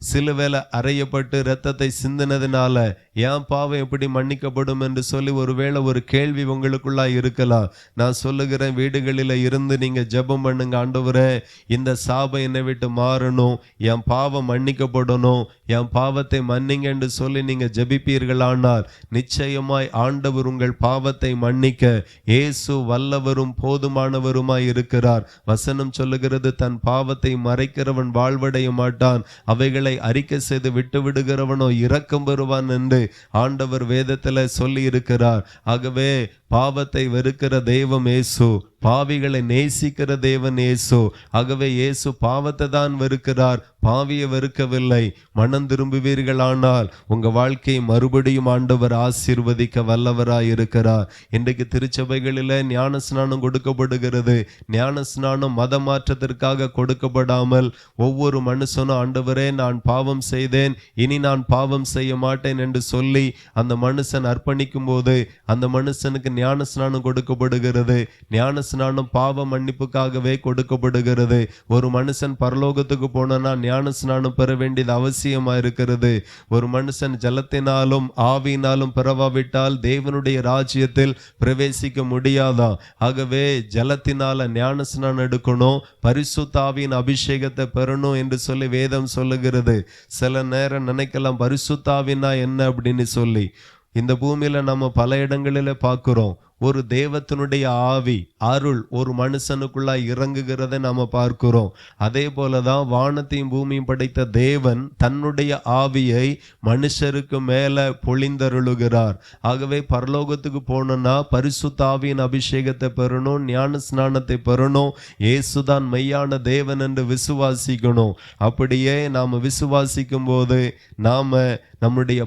சிலுவையில அறையப்பட்டு இரத்தத்தை சிந்தினதுனால என் பாவம் எப்படி மன்னிக்கப்படும் என்று சொல்லி ஒருவேளை ஒரு கேள்வி உங்களுக்குள்ளா இருக்கலாம். நான் சொல்லுகிறேன், வீடுகளில் இருந்து நீங்க ஜெபம் பண்ணுங்க, ஆண்டவரே இந்த சாபம் என்னை விட்டு மாறணும், என் பாவம் மன்னிக்கப்படணும், என் பாவத்தை மன்னிங்க என்று சொல்லி நீங்க ஜெபிப்பீர்களானால் நிச்சயமாய் ஆண்டவர் உங்கள் பாவத்தை மன்னிக்க இயேசு வல்லவரும் போதுமானவருமாய் இருக்கிறார். வசனம் சொல்லுகிறது, தன் பாவத்தை மறைக்கிறவன் வாழ்வடைய மாட்டான், அவைகளை அறிக்கை செய்து விட்டு விடுகிறவனோ இரக்கம் பெறுவான் என்று ஆண்டவர் வேதத்துல சொல்லி இருக்கிறார். ஆகவே பாவத்தை வெறுக்கிற தெய்வம் இயேசு, பாவிகளை நேசிக்கிற தேவன் இயேசு. ஆகவே இயேசு பாவத்தை தான் வெறுக்கிறார், பாவியை வெறுக்கவில்லை. மனம் திரும்புவீர்களானால் உங்க வாழ்க்கையை மறுபடியும் ஆண்டவர் ஆசீர்வதிக்க வல்லவராய் இருக்கிறார். இன்றைக்கு திருச்சபைகளில் ஞான ஸ்நானம் கொடுக்கப்படுகிறது. ஞான ஸ்நானம் மத மாற்றத்திற்காக கொடுக்கப்படாமல் ஒவ்வொரு மனுஷனும், ஆண்டவரே நான் பாவம் செய்தேன், இனி நான் பாவம் செய்ய மாட்டேன் என்று சொல்லி அந்த மனுஷன் அர்ப்பணிக்கும் போது அந்த மனுஷனுக்கு ஞான ஸ்நானம் கொடுக்கப்படுகிறது. ஞான ஸ்நானம் பாவ மன்னிப்புக்காகவே கொடுக்கப்படுகிறது. ஒரு மனுஷன் பரலோகத்துக்கு போனா ஞான ஸ்நானம் பெற வேண்டியது அவசியமா இருக்கிறது. ஒரு மனுஷன் ஜலத்தினாலும் ஆவியினாலும் பிறவாவிட்டால் தேவனுடைய ராஜ்யத்தில் பிரவேசிக்க முடியாதா? ஆகவே ஜலத்தினால ஞான ஸ்நானம் எடுக்கணும், பரிசுத்த ஆவியின் அபிஷேகத்தை பெறணும் என்று சொல்லி வேதம் சொல்லுகிறது. சில நேரம் நினைக்கலாம், பரிசுத்த ஆவினா என்ன அப்படின்னு சொல்லி. இந்த பூமியில நம்ம பல இடங்களில பார்க்கிறோம், ஒரு தேவத்தினுடைய ஆவி, அருள் ஒரு மனுஷனுக்குள்ளா இறங்குகிறதை நாம பார்க்கிறோம். அதே போலதான் வானத்தையும் பூமியும் படைத்த தேவன் தன்னுடைய ஆவியை மனுஷருக்கு மேல பொழிந்தருளுகிறார். ஆகவே பரலோகத்துக்கு போனோம்னா பரிசுத்த ஆவியின் அபிஷேகத்தை பெறணும், ஞான ஸ்நானத்தை பெறணும், இயேசுதான் மெய்யான தேவன் என்று விசுவாசிக்கணும். அப்படியே நாம விசுவாசிக்கும் போது நாம நம்முடைய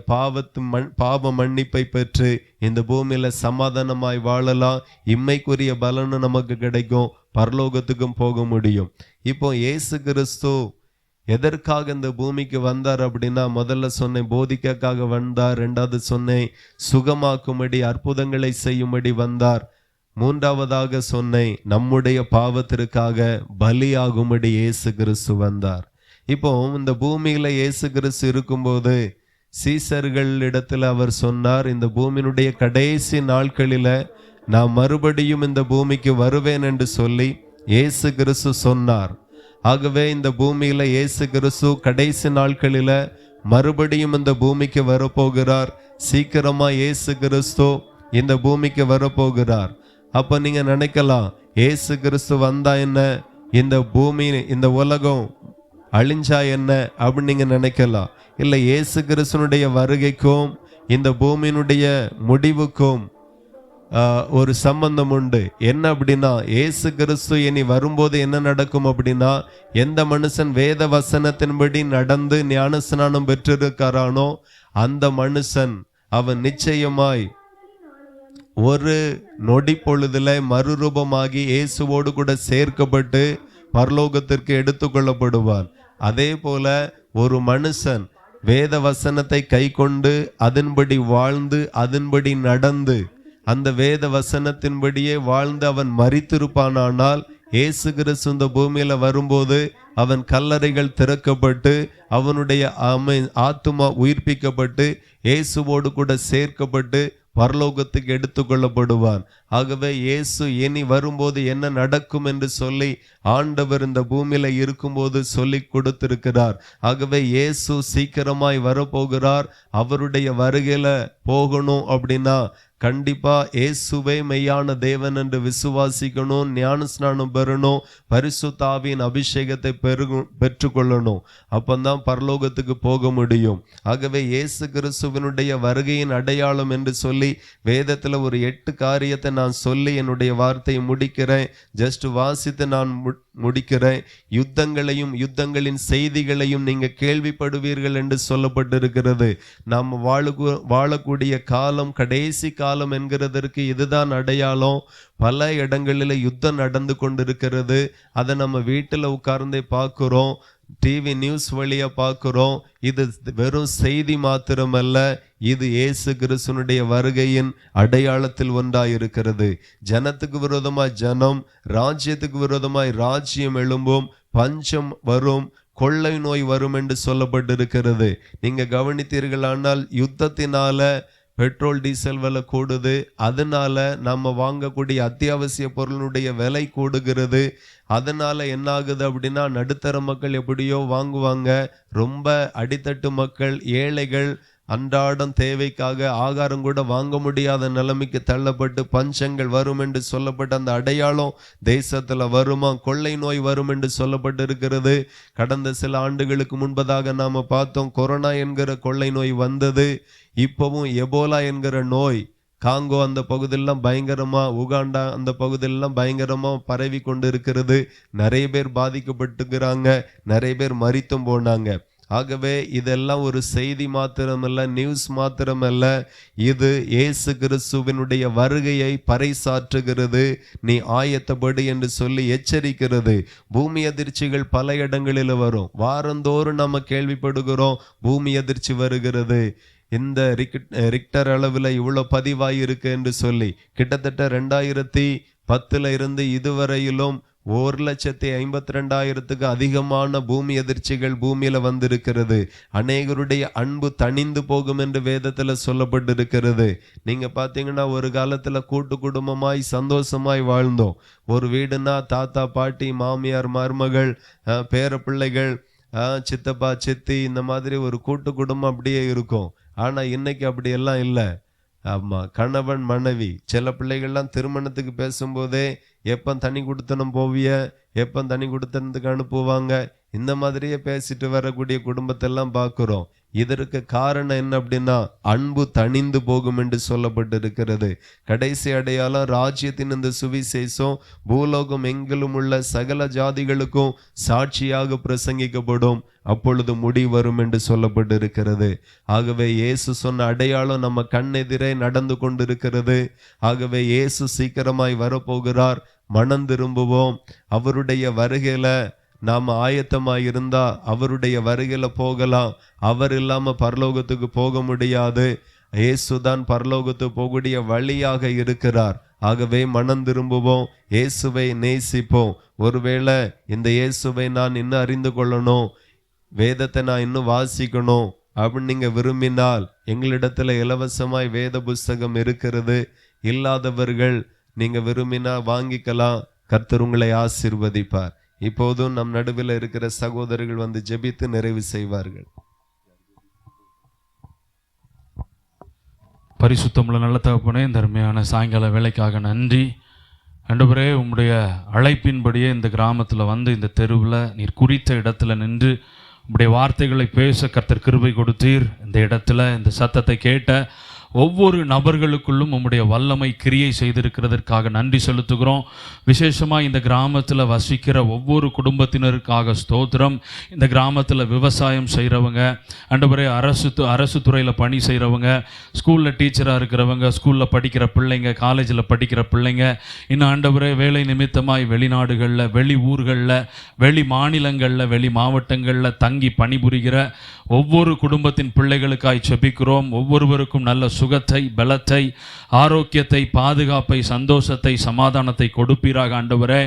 பாவ மன்னிப்பை பெற்று இந்த பூமியில சமாதானமாய் வாழலாம். இம்மைக்குரிய பலனும் நமக்கு கிடைக்கும், பரலோகத்துக்கும் போக முடியும். இப்போ இயேசு கிறிஸ்து எதற்காக இந்த பூமிக்கு வந்தார் அப்படின்னா, முதல்ல சொன்னேன் போதிக்காக வந்தார், ரெண்டாவது சொன்னேன் சுகமாக்கும்படி, அற்புதங்களை செய்யும்படி வந்தார். மூன்றாவதாக சொன்னேன், நம்முடைய பாவத்திற்காக பலியாகும்படி இயேசு கிறிஸ்து வந்தார். இப்போ இந்த பூமியில இயேசு கிறிஸ்து இருக்கும்போது சீசர்கள் இடத்துல அவர் சொன்னார், இந்த பூமியினுடைய கடைசி நாட்களில நான் மறுபடியும் இந்த பூமிக்கு வருவேன் என்று சொல்லி இயேசு கிறிஸ்து சொன்னார். ஆகவே இந்த பூமியில இயேசு கிறிஸ்து கடைசி நாட்களில மறுபடியும் இந்த பூமிக்கு வரப்போகிறார். சீக்கிரமா இயேசு கிறிஸ்து இந்த பூமிக்கு வரப்போகிறார். அப்ப நீங்க நினைக்கலாம், இயேசு கிறிஸ்து வந்தா என்ன, இந்த பூமி இந்த உலகம் அழிஞ்சா என்ன அப்படின்னு நீங்க நினைக்கலாம். இல்லை, இயேசு கிறிஸ்துனுடைய வருகைக்கும் இந்த பூமியினுடைய முடிவுக்கும் ஒரு சம்பந்தம் உண்டு. என்ன அப்படின்னா, இயேசு கிறிஸ்து இனி வரும்போது என்ன நடக்கும் அப்படின்னா, எந்த மனுஷன் வேத வசனத்தின்படி நடந்து ஞானஸ்நானம் பெற்றிருக்கிறானோ அந்த மனுஷன் அவன் நிச்சயமாய் ஒரு நொடி பொழுதுல மறுரூபமாகி இயேசுவோடு கூட சேர்க்கப்பட்டு பரலோகத்திற்கு எடுத்துக்கொள்ளப்படுவான். அதே போல ஒரு மனுஷன் வேத வசனத்தை கை கொண்டு அதன்படி வாழ்ந்து அதன்படி நடந்து அந்த வேத வசனத்தின்படியே வாழ்ந்து அவன் மரித்திருப்பானானால் இயேசு கிறிஸ்து இந்த பூமியில வரும்போது அவன் கல்லறைகள் திறக்கப்பட்டு அவனுடைய ஆத்துமா உயிர்ப்பிக்கப்பட்டு இயேசுவோடு கூட சேர்க்கப்பட்டு பரலோகத்துக்கு எடுத்துக்கொள்ளப்படுவான். ஆகவே இயேசு இனி வரும்போது என்ன நடக்கும் என்று சொல்லி ஆண்டவர் இந்த பூமியில இருக்கும்போது சொல்லி கொடுத்திருக்கிறார். ஆகவே இயேசு சீக்கிரமாய் வரப்போகிறார். அவருடைய வருகையில போகணும் அப்படின்னா கண்டிப்பா இயேசுவே மெய்யான தேவன் என்று விசுவாசிக்கணும், ஞானஸ்நானம் பெறணும், பரிசுத்த ஆவியின் அபிஷேகத்தை பெற்றுக்கொள்ளணும். அப்பந்தான் பரலோகத்துக்கு போக முடியும். ஆகவே இயேசு கிறிஸ்துவினுடைய வருகையின் அடையாளம் என்று சொல்லி வேதத்துல ஒரு 8 காரியத்தை நான் சொல்லி என்னுடைய வார்த்தையை முடிக்கிறேன். ஜஸ்ட் வாசித்து நான் முடிக்கிறேன். யுத்தங்களையும் யுத்தங்களின் செய்திகளையும் நீங்க கேள்விப்படுவீர்கள் என்று சொல்லப்பட்டிருக்கிறது. நாம் வாழக்கூடிய காலம் கடைசி காலம் என்கிறதற்கு இதுதான் அடையாளம். பல இடங்களில் யுத்தம் நடந்து கொண்டிருக்கிறது. அதை நம்ம வீட்டில் உட்கார்ந்தே பார்க்கிறோம், டிவி நியூஸ் வழியா பார்க்கிறோம். இது வெறும் செய்தி மாத்திரமல்ல, இது இயேசு கிறிஸ்துனுடைய வருகையின் அடையாளத்தில் ஒன்றாயிருக்கிறது. ஜனத்துக்கு விரோதமாய் ஜனம், ராஜ்யத்துக்கு விரோதமாய் ராஜ்யம் எழும்பும், பஞ்சம் வரும், கொள்ளை நோய் வரும் என்று சொல்லப்பட்டிருக்கிறது. நீங்க கவனித்தீர்களானால் யுத்தத்தினால பெட்ரோல் டீசல் விலை கூடுது. அதனால நம்ம வாங்கக்கூடிய அத்தியாவசிய பொருளுடைய விலை கூடுகிறது. அதனால என்ன ஆகுது அப்படின்னா, நடுத்தர மக்கள் எப்படியோ வாங்குவாங்க. ரொம்ப அடித்தட்டு மக்கள், ஏழைகள் அன்றாடம் தேவைக்காக ஆகாரம் கூட வாங்க முடியாத நிலைமைக்கு தள்ளப்பட்டு பஞ்சங்கள் வரும் என்று சொல்லப்பட்ட அந்த அடையாளம் தேசத்துல வருமா. கொள்ளை நோய் வரும் என்று சொல்லப்பட்டு இருக்கிறது. கடந்த சில ஆண்டுகளுக்கு முன்பதாக நாம பார்த்தோம், கொரோனா என்கிற கொள்ளை நோய் வந்தது. இப்பவும் எபோலா என்கிற நோய் காங்கோ அந்த பகுதியெல்லாம் பயங்கரமா, உகாண்டா அந்த பகுதியெல்லாம் பயங்கரமா பரவி கொண்டு இருக்கிறது. நிறைய பேர் பாதிக்கப்பட்டுக்கிறாங்க, நிறைய பேர் மரித்தும் போனாங்க. ஆகவே இதெல்லாம் ஒரு செய்தி மாத்திரமல்ல, நியூஸ் மாத்திரமல்ல, இது இயேசு கிறிஸ்துவினுடைய வருகையை பறைசாற்றுகிறது. நீ ஆயத்தப்படு என்று சொல்லி எச்சரிக்கிறது. பூமி அதிர்ச்சிகள் பல இடங்களில் வரும். வாரந்தோறும் நம்ம கேள்விப்படுகிறோம், பூமி அதிர்ச்சி வருகிறது, இந்த ரிக்டர் அளவில் இவ்வளோ பதிவாயிருக்கு என்று சொல்லி. கிட்டத்தட்ட 2010 இருந்து இதுவரையிலும் 1,52,000க்கு அதிகமான பூமி அதிர்ச்சிகள் பூமியில வந்திருக்கிறது. அநேகருடைய அன்பு தணிந்து போகும் என்று வேதத்துல சொல்லப்பட்டிருக்கிறது. நீங்க பாத்தீங்கன்னா, ஒரு காலத்துல கூட்டு குடும்பமாய் சந்தோஷமாய் வாழ்ந்தோம். ஒரு வீடுனா தாத்தா பாட்டி மாமியார் மருமகள் பேர பிள்ளைகள் சித்தப்பா சித்தி, இந்த மாதிரி ஒரு கூட்டு குடும்பம் அப்படியே இருக்கும். ஆனா இன்னைக்கு அப்படி எல்லாம் இல்லை. ஆமா, கணவன் மனைவி, சில பிள்ளைகள்லாம் திருமணத்துக்கு பேசும்போதே எப்போ தனி கொடுத்தனம் போவிய, எப்போ தனி கொடுத்தனத்துக்கு அனுப்புவாங்க, இந்த மாதிரியே பேசிட்டு வரக்கூடிய குடும்பத்தெல்லாம் பார்க்கிறோம். இதற்கு காரணம் என்ன அப்படின்னா, அன்பு தணிந்து போகும் என்று சொல்லப்பட்டிருக்கிறது. கடைசி அடையாளம் ராஜ்யத்தின் இந்த சுவிசேஷம் பூலோகம் எங்கிலும் உள்ள சகல ஜாதிகளுக்கும் சாட்சியாக பிரசங்கிக்கப்படும், அப்பொழுது முடிவு வரும் என்று சொல்லப்பட்டிருக்கிறது. ஆகவே இயேசு சொன்ன அடையாளம் நம்ம கண்ணெதிரே நடந்து கொண்டிருக்கிறது. ஆகவே இயேசு சீக்கிரமாய் வரப்போகிறார். மனம் திரும்புவோம். அவருடைய வருகையில நாம் ஆயத்தமாய் இருந்தா அவருடைய வருகையில போகலாம். அவர் இல்லாம பரலோகத்துக்கு போக முடியாது. இயேசுதான் பரலோகத்துக்கு போகக்கூடிய வழியாக இருக்கிறார். ஆகவே மனம் திரும்புவோம், இயேசுவை நேசிப்போம். ஒருவேளை இந்த இயேசுவை நான் இன்னும் அறிந்து கொள்ளணும், வேதத்தை நான் இன்னும் வாசிக்கணும் அப்படின்னு நீங்க விரும்பினால் எங்களிடத்துல இலவசமாய் வேத புஸ்தகம் இருக்கிறது. இல்லாதவர்கள் நீங்க விரும்பினா வாங்கிக்கலாம். கர்த்தர் உங்களை ஆசீர்வதிப்பார். இப்போதும் நம் நடுவில் இருக்கிற சகோதரர்கள் வந்து ஜெபித்து நிறைவு செய்வார்கள். பரிசுத்தமுள்ள நல்ல தகப்பனே, இந்த அருமையான சாயங்கால வேலைக்காக நன்றி. ஆண்டவரே, உம்முடைய அழைப்பின்படியே இந்த கிராமத்தில் வந்து இந்த தெருவில் நீர் குறித்த இடத்துல நின்று உம்முடைய வார்த்தைகளை பேச கர்த்தர் கிருபை கொடுத்தீர். இந்த இடத்துல இந்த சத்தத்தை கேட்ட ஒவ்வொரு நபர்களுக்குள்ளும் உம்முடைய வல்லமை கிரியை செய்திருக்கிறதற்காக நன்றி செலுத்துகிறோம். விசேஷமாக இந்த கிராமத்தில் வசிக்கிற ஒவ்வொரு குடும்பத்தினருக்காக ஸ்தோத்திரம். இந்த கிராமத்தில் விவசாயம் செய்கிறவங்க, ஆண்டவரே அரசு துறையில் பணி செய்கிறவங்க, ஸ்கூலில் டீச்சராக இருக்கிறவங்க, ஸ்கூலில் படிக்கிற பிள்ளைங்க, காலேஜில் படிக்கிற பிள்ளைங்க, இன்னும் ஆண்டவரே வேலை நிமித்தமாய் வெளிநாடுகளில், வெளி ஊர்களில், வெளி மாநிலங்களில், வெளி மாவட்டங்களில் தங்கி பணிபுரிகிற ஒவ்வொரு குடும்பத்தின் பிள்ளைகளுக்காய் செபிக்கிறோம். ஒவ்வொருவருக்கும் நல்ல சுகத்தை, பலத்தை, ஆரோக்கியத்தை, பாதுகாப்பை, சந்தோஷத்தை, சமாதானத்தை கொடுப்பீராக ஆண்டவரே.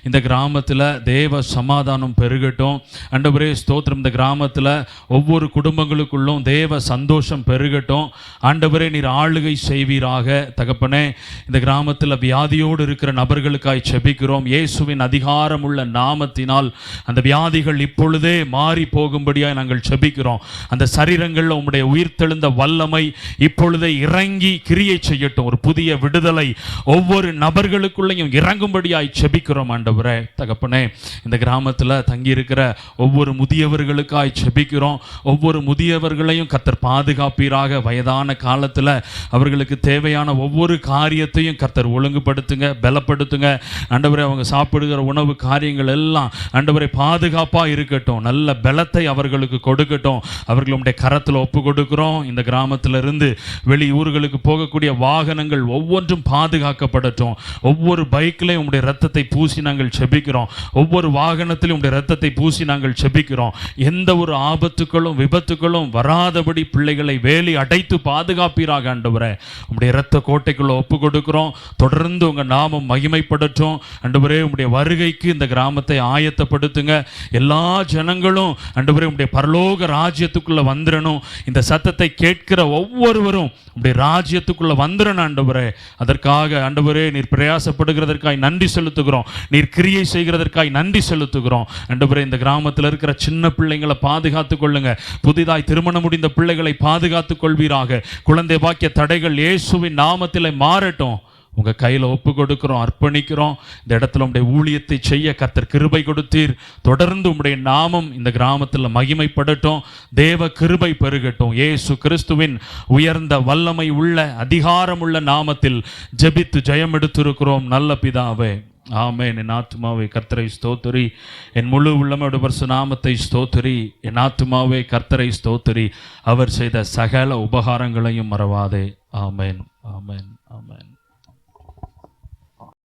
இந்த கிராமத்தில் தேவ சமாதானம் பெருகட்டும் ஆண்டவரே. ஸ்தோத்திரம். இந்த கிராமத்தில் ஒவ்வொரு குடும்பங்களுக்குள்ளும் தேவ சந்தோஷம் பெருகட்டும் ஆண்டவரே. நீர் ஆளுகை செய்வீராக தகப்பனே. இந்த கிராமத்தில் வியாதியோடு இருக்கிற நபர்களுக்காய் செபிக்கிறோம். இயேசுவின் அதிகாரமுள்ள நாமத்தினால் அந்த வியாதிகள் இப்பொழுதே மாறி போகும்படியாக நாங்கள் செபிக்கிறோம். அந்த சரீரங்களில் உம்முடைய உயிர்த்தெழுந்த வல்லமை இப்பொழுதே இறங்கி கிரியை செய்யட்டும். ஒரு புதிய விடுதலை ஒவ்வொரு நபர்களுக்குள்ளையும் இறங்கும்படியாய் செபிக்கிறோம் ஆண்டவரே தகப்பனே. இந்த கிராமத்தில் தங்கியிருக்கிற ஒவ்வொரு முதியவர்களுக்காய் செபிக்கிறோம். ஒவ்வொரு முதியவர்களையும் கர்த்தர் பாதுகாப்பீராக. வயதான காலத்தில் அவர்களுக்கு தேவையான ஒவ்வொரு காரியத்தையும் கர்த்தர் ஒழுங்குபடுத்துங்க, பலப்படுத்துங்க ஆண்டவரே. அவங்க சாப்பிடுகிற உணவு காரியங்கள் எல்லாம் ஆண்டவரே பாதுகாப்பாக இருக்கட்டும். நல்ல பலத்தை அவர்களுக்கு கொடுக்கட்டும். அவர்களுடைய கரத்தில் ஒப்பு கொடுக்கிறோம். இந்த கிராமத்திலிருந்து வெளி ஊர்களுக்கு போகக்கூடிய வாகனங்கள் ஒவ்வொன்றும் பாதுகாக்கப்படட்டும். ஒவ்வொரு பைக்கிலையும் உம்முடைய ரத்தத்தை பூசி நாங்கள் செபிக்கிறோம். ஒவ்வொரு வாகனத்திலும் உம்முடைய ரத்தத்தை பூசி நாங்கள் செபிக்கிறோம். எந்த ஒரு ஆபத்துக்களும் விபத்துக்களும் வராதபடி பிள்ளைகளை வேலி அடைத்து பாதுகாப்பீராக ஆண்டவரே. உம்முடைய இரத்த கோட்டைக்குள்ள ஒப்பு கொடுக்கிறோம். தொடர்ந்து உங்க நாமம் மகிமைப்படட்டும் ஆண்டவரே. உம்முடைய வருகைக்கு இந்த கிராமத்தை ஆயத்தப்படுத்துங்க. எல்லா ஜனங்களும் ஆண்டவரே உம்முடைய பரலோக ராஜ்யத்துக்குள்ள வந்துடணும். இந்த சத்தத்தை கேட்கிற ஒவ்வொருவரும் உம்முடைய ராஜ்யத்துக்குள்ள வந்துடணும் ஆண்டவரே. அதற்காக ஆண்டவரே நீர் பிரயாசப்படுகிறதற்காய் நன்றி செலுத்துகிறோம். நீர் கிரியை செய்கிறதற்காய் நன்றி செலுத்துகிறோம் ஆண்டவரே. இந்த கிராமத்தில் இருக்கிற சின்ன பிள்ளைங்களை பாதுகாத்துக் கொள்ளுங்க. புதிதாய் திருமணம் முடிந்த பிள்ளைகளை பாதுகாத்துக் கொள்வீராக. குழந்தை பாக்கிய தடைகள் இயேசுவின் நாமத்திலே மாறட்டும். உங்க கையில் ஒப்பு கொடுக்கிறோம், அர்ப்பணிக்கிறோம். இந்த இடத்துல உங்களுடைய ஊழியத்தை செய்ய கர்த்தர் கிருபை கொடுத்தீர். தொடர்ந்து உங்களுடைய நாமம் இந்த கிராமத்தில் மகிமைப்படட்டும். தேவ கிருபை பெருகட்டும். இயேசு கிறிஸ்துவின் உயர்ந்த வல்லமை உள்ள அதிகாரமுள்ள நாமத்தில் ஜெபித்து ஜெயம் எடுத்திருக்கிறோம் நல்ல பிதாவே, ஆமென். என் ஆத்துமாவே கர்த்தரை ஸ்தோத்திரி, என் முழு உள்ளமோட பரிசு நாமத்தை ஸ்தோத்திரி. என் ஆத்துமாவே கர்த்தரை ஸ்தோத்திரி, அவர் செய்த சகல உபகாரங்களையும் மறவாதே. ஆமென், ஆமென், ஆமென்.